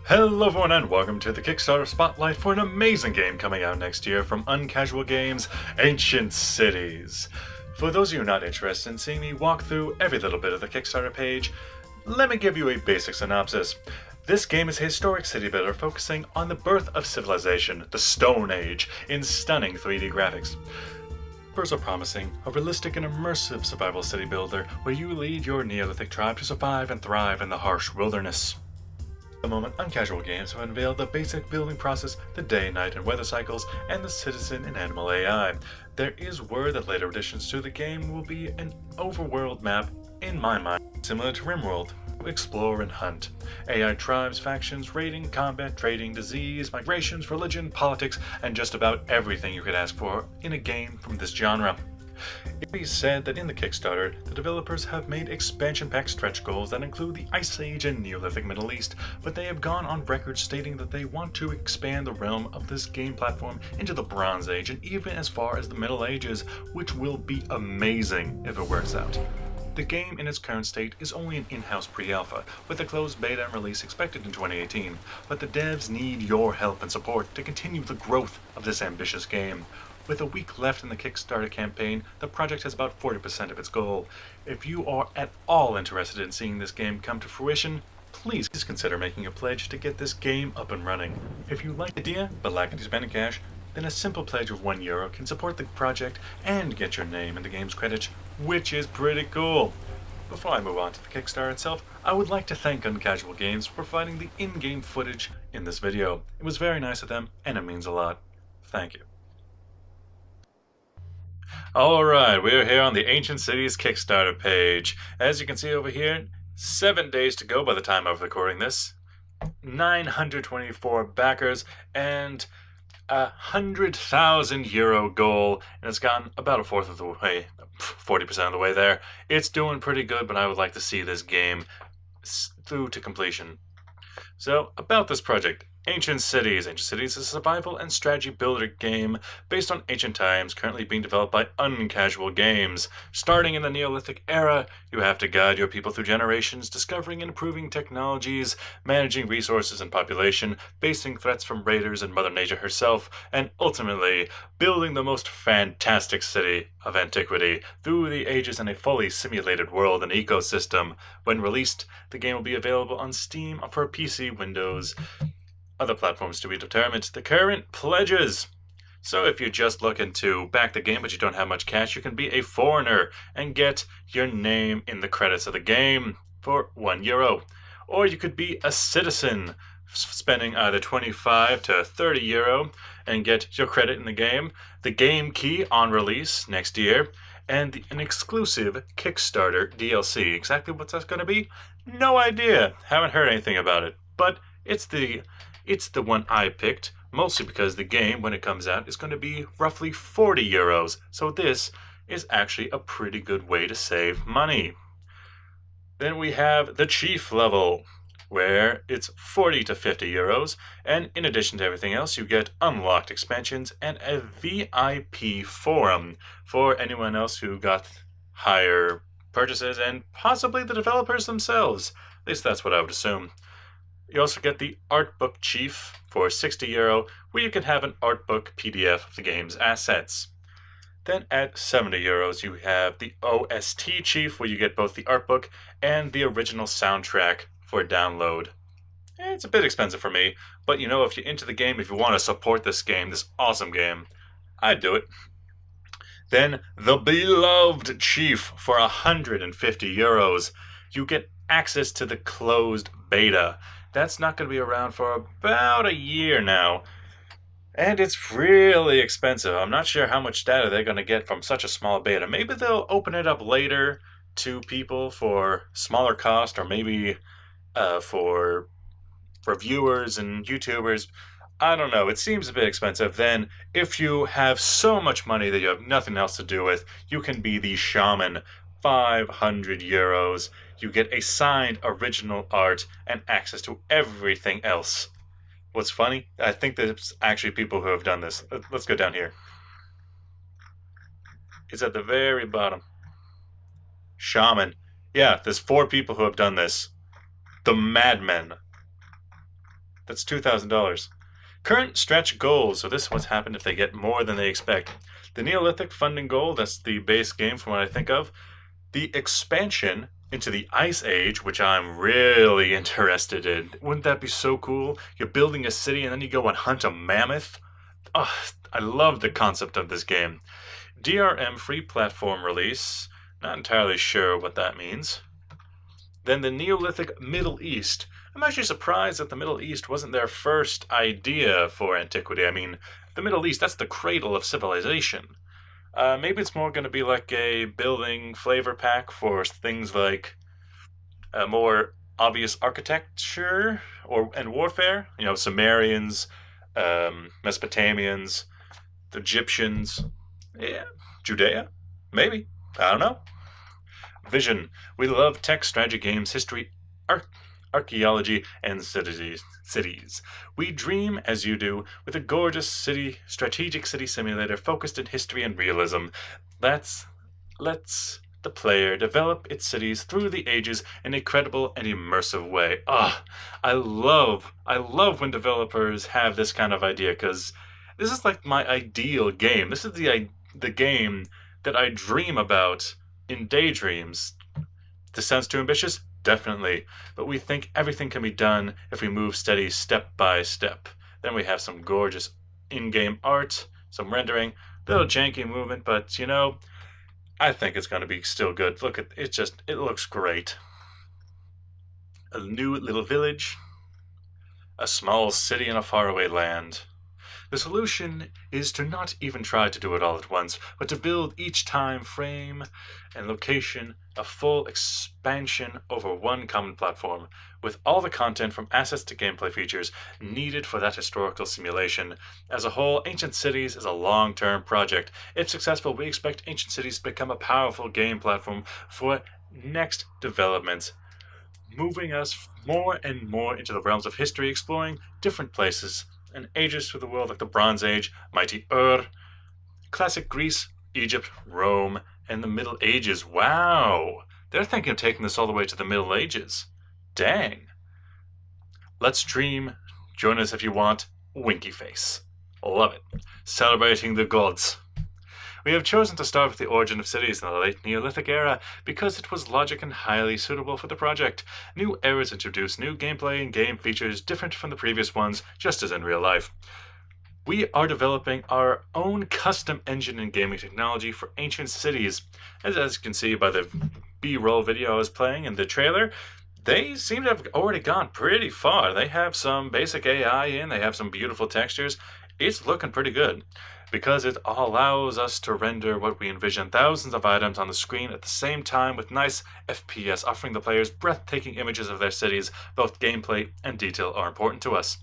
Hello everyone and welcome to the Kickstarter Spotlight for an amazing game coming out next year from Uncasual Games, Ancient Cities. For those of you not interested in seeing me walk through every little bit of the Kickstarter page, let me give you a basic synopsis. This game is a historic city builder focusing on the birth of civilization, the Stone Age, in stunning 3D graphics. First are promising, a realistic and immersive survival city builder where you lead your Neolithic tribe to survive and thrive in the harsh wilderness. At the moment, Uncasual Games have unveiled the basic building process, the day, night, and weather cycles, and the citizen and animal AI. There is word that later additions to the game will be an overworld map, in my mind, similar to RimWorld. Explore and hunt. AI tribes, factions, raiding, combat, trading, disease, migrations, religion, politics, and just about everything you could ask for in a game from this genre. It be said that in the Kickstarter, the developers have made expansion pack stretch goals that include the Ice Age and Neolithic Middle East, but they have gone on record stating that they want to expand the realm of this game platform into the Bronze Age and even as far as the Middle Ages, which will be amazing if it works out. The game in its current state is only an in-house pre-alpha, with a closed beta and release expected in 2018, but the devs need your help and support to continue the growth of this ambitious game. With a week left in the Kickstarter campaign, the project has about 40% of its goal. If you are at all interested in seeing this game come to fruition, please consider making a pledge to get this game up and running. If you like the idea, but lack any spending cash, then a simple pledge of €1 can support the project and get your name in the game's credits, which is pretty cool. Before I move on to the Kickstarter itself, I would like to thank Uncasual Games for providing the in-game footage in this video. It was very nice of them, and it means a lot. Thank you. Alright, we're here on the Ancient Cities Kickstarter page. As you can see over here, 7 days to go by the time I'm recording this. 924 backers and €100,000 goal, and it's gotten about a fourth of the way, 40% of the way there. It's doing pretty good, but I would like to see this game through to completion. So, about this project. Ancient Cities. Ancient Cities is a survival and strategy builder game based on ancient times, currently being developed by Uncasual Games. Starting in the Neolithic era, you have to guide your people through generations, discovering and improving technologies, managing resources and population, facing threats from raiders and Mother Nature herself, and ultimately building the most fantastic city of antiquity through the ages in a fully simulated world and ecosystem. When released, the game will be available on Steam for PC, Windows, other platforms to be determined. The current pledges. So if you're just looking to back the game but you don't have much cash, you can be a foreigner and get your name in the credits of the game for €1. Or you could be a citizen, spending either 25 to €30 and get your credit in the game, the game key on release next year, and an exclusive Kickstarter DLC. Exactly what's that going to be? No idea. Haven't heard anything about it. But it's the one I picked, mostly because the game, when it comes out, is going to be roughly €40. So this is actually a pretty good way to save money. Then we have the Chief level, where it's 40 to €50, and in addition to everything else, you get unlocked expansions and a VIP forum for anyone else who got higher purchases, and possibly the developers themselves. At least that's what I would assume. You also get the Art Book Chief for €60, where you can have an art book PDF of the game's assets. Then at €70, you have the OST Chief, where you get both the art book and the original soundtrack for download. It's a bit expensive for me, but you know, if you're into the game, if you want to support this game, this awesome game, I'd do it. Then the Beloved Chief for €150. You get access to the closed beta. That's not going to be around for about a year now. And it's really expensive. I'm not sure how much data they're going to get from such a small beta. Maybe they'll open it up later to people for smaller cost, or maybe for viewers and YouTubers. I don't know. It seems a bit expensive. Then, if you have so much money that you have nothing else to do with, you can be the Shaman. €500. You get a signed original art and access to everything else. What's funny, I think there's actually people who have done this. Let's go down here. It's at the very bottom. Shaman. Yeah, there's 4 people who have done this. The Madmen. That's $2,000. Current stretch goals. So this is what's happened if they get more than they expect. The Neolithic funding goal, that's the base game from what I think of. The expansion into the Ice Age, which I'm really interested in. Wouldn't that be so cool? You're building a city and then you go and hunt a mammoth? Oh, I love the concept of this game. DRM free platform release. Not entirely sure what that means. Then the Neolithic Middle East. I'm actually surprised that the Middle East wasn't their first idea for antiquity. I mean, the Middle East, that's the cradle of civilization. Maybe it's more going to be like a building flavor pack for things like more obvious architecture and warfare. You know, Sumerians, Mesopotamians, the Egyptians, yeah, Judea, maybe. I don't know. Vision. We love tech, strategy games, history, archaeology, and cities. We dream, as you do, with a gorgeous strategic city simulator focused in history and realism. Lets the player develop its cities through the ages in a credible and immersive way. I love when developers have this kind of idea, because this is like my ideal game. This is the game that I dream about in daydreams. This sounds too ambitious? Definitely. But we think everything can be done if we move steady step by step. Then we have some gorgeous in-game art, some rendering, a little janky movement, but you know, I think it's going to be still good. Look at it, it looks great. A new little village, a small city in a faraway land. The solution is to not even try to do it all at once, but to build each time frame and location a full expansion over one common platform, with all the content from assets to gameplay features needed for that historical simulation. As a whole, Ancient Cities is a long-term project. If successful, we expect Ancient Cities to become a powerful game platform for next developments, moving us more and more into the realms of history, exploring different places and ages through the world, like the Bronze Age, Mighty classic Greece, Egypt, Rome, and the Middle Ages. Wow! They're thinking of taking this all the way to the Middle Ages. Dang. Let's dream. Join us if you want. Winky face. Love it. Celebrating the gods. We have chosen to start with the origin of cities in the late Neolithic era because it was logic and highly suitable for the project. New eras introduce new gameplay and game features different from the previous ones, just as in real life. We are developing our own custom engine and gaming technology for Ancient Cities. As you can see by the B-roll video I was playing in the trailer, they seem to have already gone pretty far. They have some basic AI in, they have some beautiful textures. It's looking pretty good, because it allows us to render what we envision, thousands of items on the screen at the same time with nice FPS, offering the players breathtaking images of their cities. Both gameplay and detail are important to us.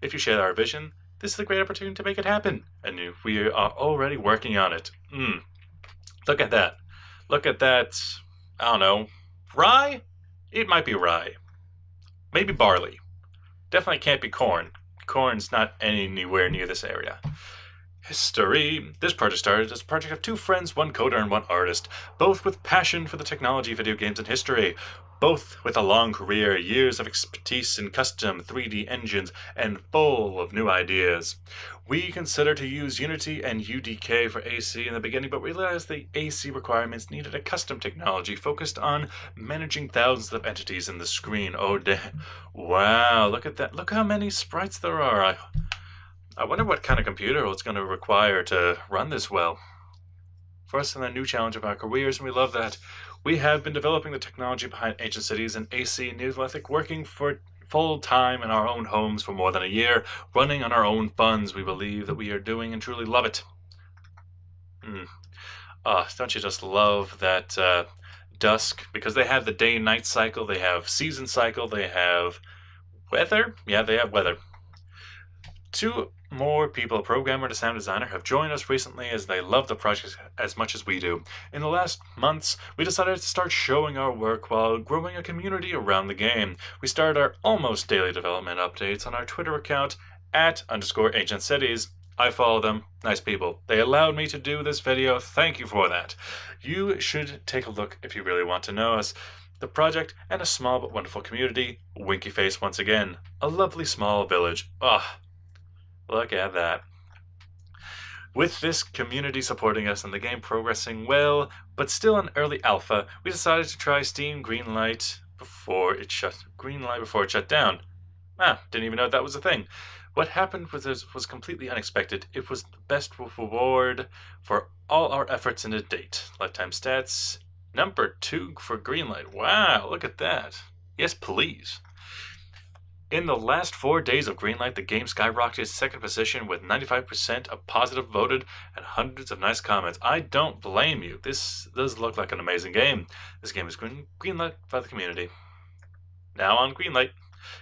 If you share our vision, this is a great opportunity to make it happen, and we are already working on it. Look at that. Look at that, I don't know, rye? It might be rye. Maybe barley. Definitely can't be corn. Corn's not anywhere near this area. History. This project started as a project of two friends, one coder and one artist, both with passion for the technology, video games, and history, both with a long career, years of expertise in custom 3D engines, and full of new ideas. We considered to use Unity and UDK for AC in the beginning, but realized the AC requirements needed a custom technology focused on managing thousands of entities in the screen. Oh, wow, look at that. Look how many sprites there are. I wonder what kind of computer it's going to require to run this well. For us, in the new challenge of our careers, and we love that. We have been developing the technology behind Ancient Cities and AC Neolithic, working for full time in our own homes for more than a year, running on our own funds. We believe that we are doing and truly love it. Don't you just love that dusk? Because they have the day-night cycle, they have season cycle, they have weather. Yeah, they have weather. Two more people, a programmer and a sound designer, have joined us recently as they love the project as much as we do. In the last months, we decided to start showing our work while growing a community around the game. We started our almost daily development updates on our Twitter account @_Ancient Cities. I follow them. Nice people. They allowed me to do this video. Thank you for that. You should take a look if you really want to know us. the project, and a small but wonderful community. Winky face once again. A lovely small village. Ah, look at that. With this community supporting us and the game progressing well, but still in early alpha, we decided to try Steam Greenlight before it shut down. Didn't even know that was a thing. What happened was completely unexpected. It was the best reward for all our efforts in to date. Lifetime stats, number 2 for Greenlight. Wow, look at that. Yes, please. In the last 4 days of Greenlight, the game skyrocketed second position with 95% of positive voted and hundreds of nice comments. I don't blame you. This does look like an amazing game. This game is greenlight by the community. Now on Greenlight.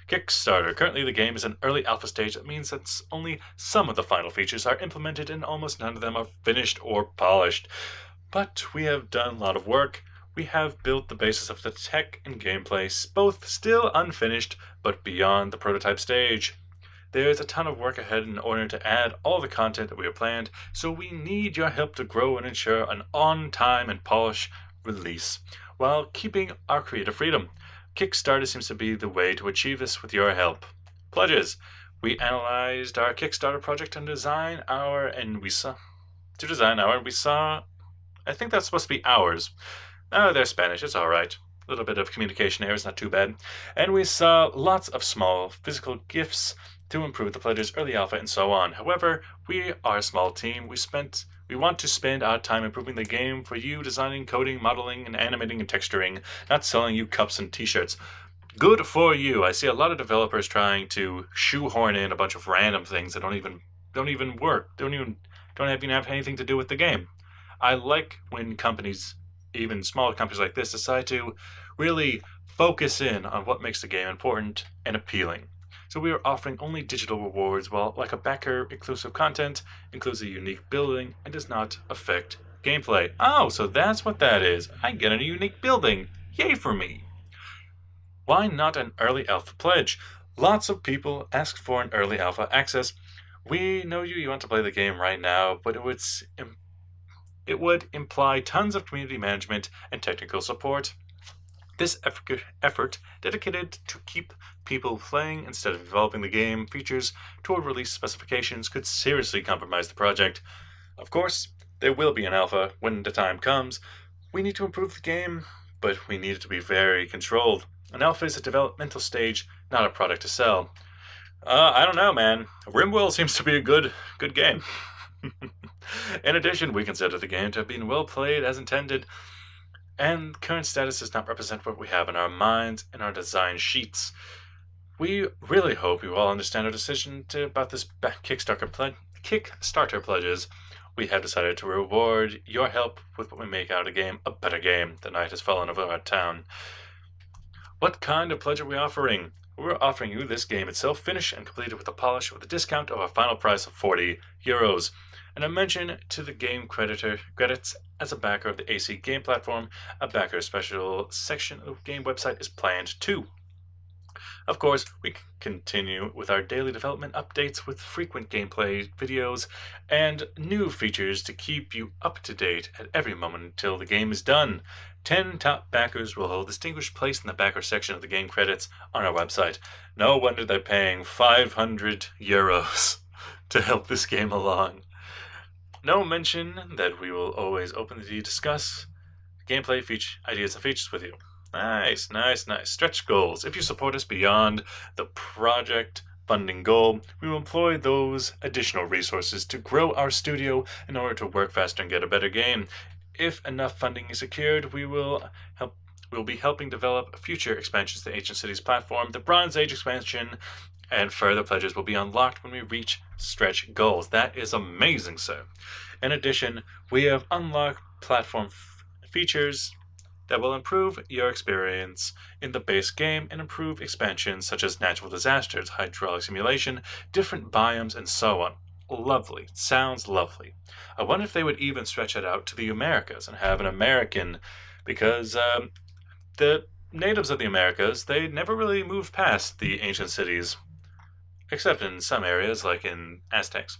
Kickstarter. Currently the game is in early alpha stage. That means that only some of the final features are implemented and almost none of them are finished or polished. But we have done a lot of work. We have built the basis of the tech and gameplay, both still unfinished, but beyond the prototype stage. There's a ton of work ahead in order to add all the content that we have planned, so we need your help to grow and ensure an on-time and polished release, while keeping our creative freedom. Kickstarter seems to be the way to achieve this with your help. Pledges. We analyzed our Kickstarter project and design hour, and we saw... I think that's supposed to be hours. Oh, they're Spanish, it's alright. A little bit of communication error is not too bad. And we saw lots of small physical gifts to improve the pledges, early alpha, and so on. However, we are a small team. We want to spend our time improving the game for you, designing, coding, modeling, and animating and texturing, not selling you cups and t-shirts. Good for you. I see a lot of developers trying to shoehorn in a bunch of random things that don't even work. Don't even have anything to do with the game. I like when companies, even smaller companies like this, decide to really focus in on what makes the game important and appealing. So we are offering only digital rewards, while like a backer, exclusive content, includes a unique building, and does not affect gameplay. Oh, so that's what that is. I get a unique building. Yay for me. Why not an early alpha pledge? Lots of people ask for an early alpha access. We know you want to play the game right now, but it would imply tons of community management and technical support. This effort, dedicated to keep people playing instead of evolving the game features toward release specifications, could seriously compromise the project. Of course, there will be an alpha when the time comes. We need to improve the game, but we need it to be very controlled. An alpha is a developmental stage, not a product to sell. I don't know, man. Rimworld seems to be a good game. In addition, we consider the game to have been well played as intended, and current status does not represent what we have in our minds and our design sheets. We really hope you all understand our decision about this Kickstarter pledges. We have decided to reward your help with what we make out of the game a better game. The night has fallen over our town. What kind of pledge are we offering? We're offering you this game itself, finished and completed with a polish, with a discount of a final price of €40. And a mention to the game credits as a backer of the AC game platform. A backer special section of the game website is planned too. Of course, we continue with our daily development updates with frequent gameplay videos and new features to keep you up to date at every moment until the game is done. 10 top backers will hold a distinguished place in the backer section of the game credits on our website. No wonder they're paying €500 to help this game along. No mention that we will always openly discuss gameplay ideas and features with you. Nice. Stretch goals. If you support us beyond the project funding goal, we will employ those additional resources to grow our studio in order to work faster and get a better game. If enough funding is secured, we'll be helping develop future expansions to Ancient Cities platform, the Bronze Age expansion, and further pledges will be unlocked when we reach stretch goals. That is amazing, sir. In addition, we have unlocked platform features that will improve your experience in the base game and improve expansions such as natural disasters, hydraulic simulation, different biomes, and so on. Lovely. Sounds lovely. I wonder if they would even stretch it out to the Americas and have an American, because the natives of the Americas, they never really moved past the ancient cities, except in some areas like in Aztecs.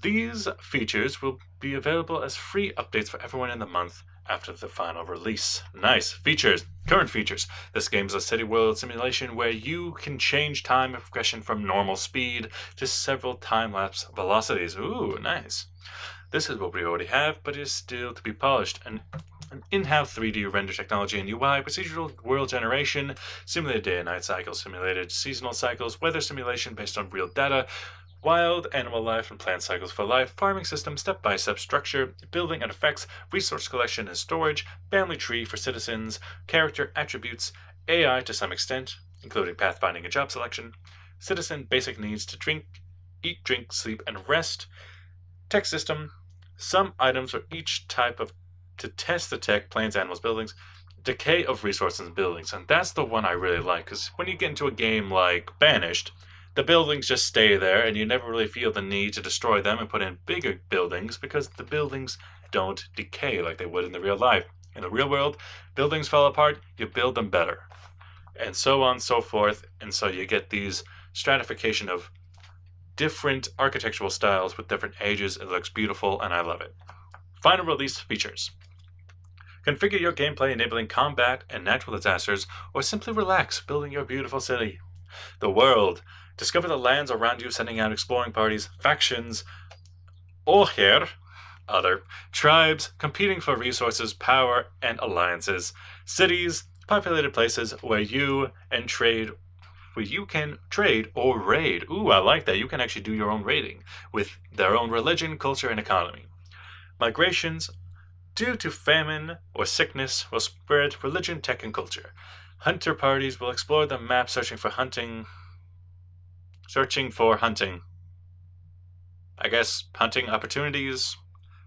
These features will be available as free updates for everyone in the month after the final release. Nice. Features. Current features. This game is a city world simulation where you can change time of progression from normal speed to several time-lapse velocities. Ooh, nice. This is what we already have, but is still to be polished. An in-house 3D render technology and UI, procedural world generation, simulated day and night cycles, simulated seasonal cycles, weather simulation based on real data, wild animal life and plant cycles for life, farming system, step-by-step structure, building and effects, resource collection and storage, family tree for citizens, character attributes, AI to some extent, including pathfinding and job selection, citizen basic needs to eat, drink, sleep, and rest, tech system, some items for each type of to test the tech, plants, animals, buildings, decay of resources and buildings. And that's the one I really like, because when you get into a game like Banished, the buildings just stay there and you never really feel the need to destroy them and put in bigger buildings because the buildings don't decay like they would in the real life. In the real world, buildings fall apart, you build them better. And so on and so forth. And so you get these stratification of different architectural styles with different ages. It looks beautiful and I love it. Final release features. Configure your gameplay enabling combat and natural disasters, or simply relax building your beautiful city. The world. Discover the lands around you, sending out exploring parties, factions, other tribes competing for resources, power, and alliances. Cities, populated places where you can trade or raid. Ooh, I like that. You can actually do your own raiding with their own religion, culture, and economy. Migrations, due to famine or sickness, will spread religion, tech, and culture. Hunter parties will explore the map searching for hunting. I guess hunting opportunities,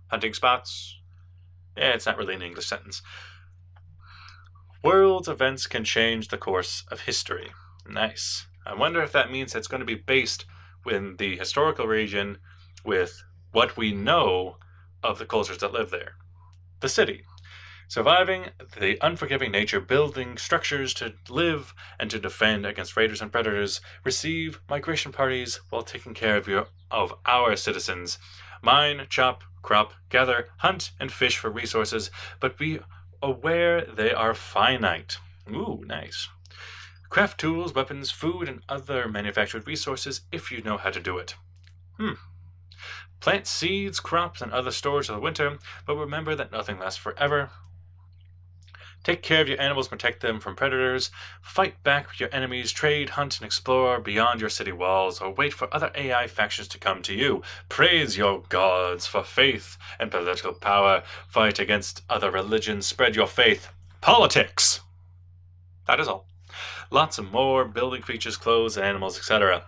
hunting spots. Yeah, it's not really an English sentence. World events can change the course of history. Nice. I wonder if that means it's going to be based in the historical region with what we know of the cultures that live there. The city. Surviving the unforgiving nature, building structures to live and to defend against raiders and predators. Receive migration parties while taking care of our citizens. Mine, chop, crop, gather, hunt, and fish for resources, but be aware they are finite. Ooh, nice. Craft tools, weapons, food, and other manufactured resources if you know how to do it. Plant seeds, crops, and other storage of the winter, but remember that nothing lasts forever. Take care of your animals, protect them from predators, fight back with your enemies, trade, hunt, and explore beyond your city walls, or wait for other AI factions to come to you. Praise your gods for faith and political power. Fight against other religions, spread your faith. Politics! That is all. Lots of more building features, clothes, animals, etc.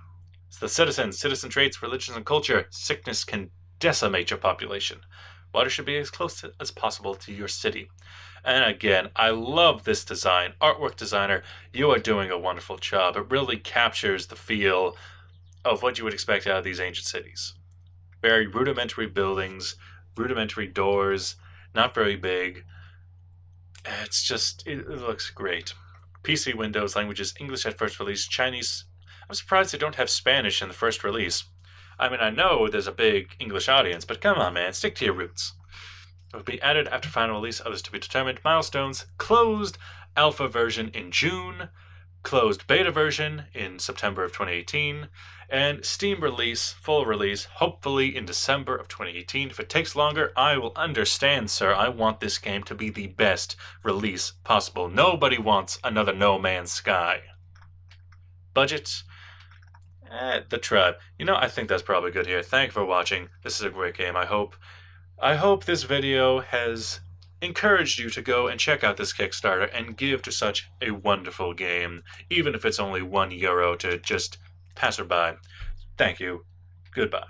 It's the citizens, citizen traits, religions, and culture. Sickness can decimate your population. Water should be as close as possible to your city. And again, I love this design. Artwork designer, you are doing a wonderful job. It really captures the feel of what you would expect out of these ancient cities. Very rudimentary buildings, rudimentary doors, not very big. It looks great. PC, Windows, languages, English at first release, Chinese. I'm surprised they don't have Spanish in the first release. I mean, I know there's a big English audience, but come on, man, stick to your roots. It will be added after final release, others to be determined. Milestones, closed alpha version in June, closed beta version in September of 2018, and Steam release, full release, hopefully in December of 2018. If it takes longer, I will understand, sir. I want this game to be the best release possible. Nobody wants another No Man's Sky. Budget? The tribe. I think that's probably good here. Thank you for watching. This is a great game, I hope. I hope this video has encouraged you to go and check out this Kickstarter and give to such a wonderful game, even if it's only €1 to just passerby. Thank you. Goodbye.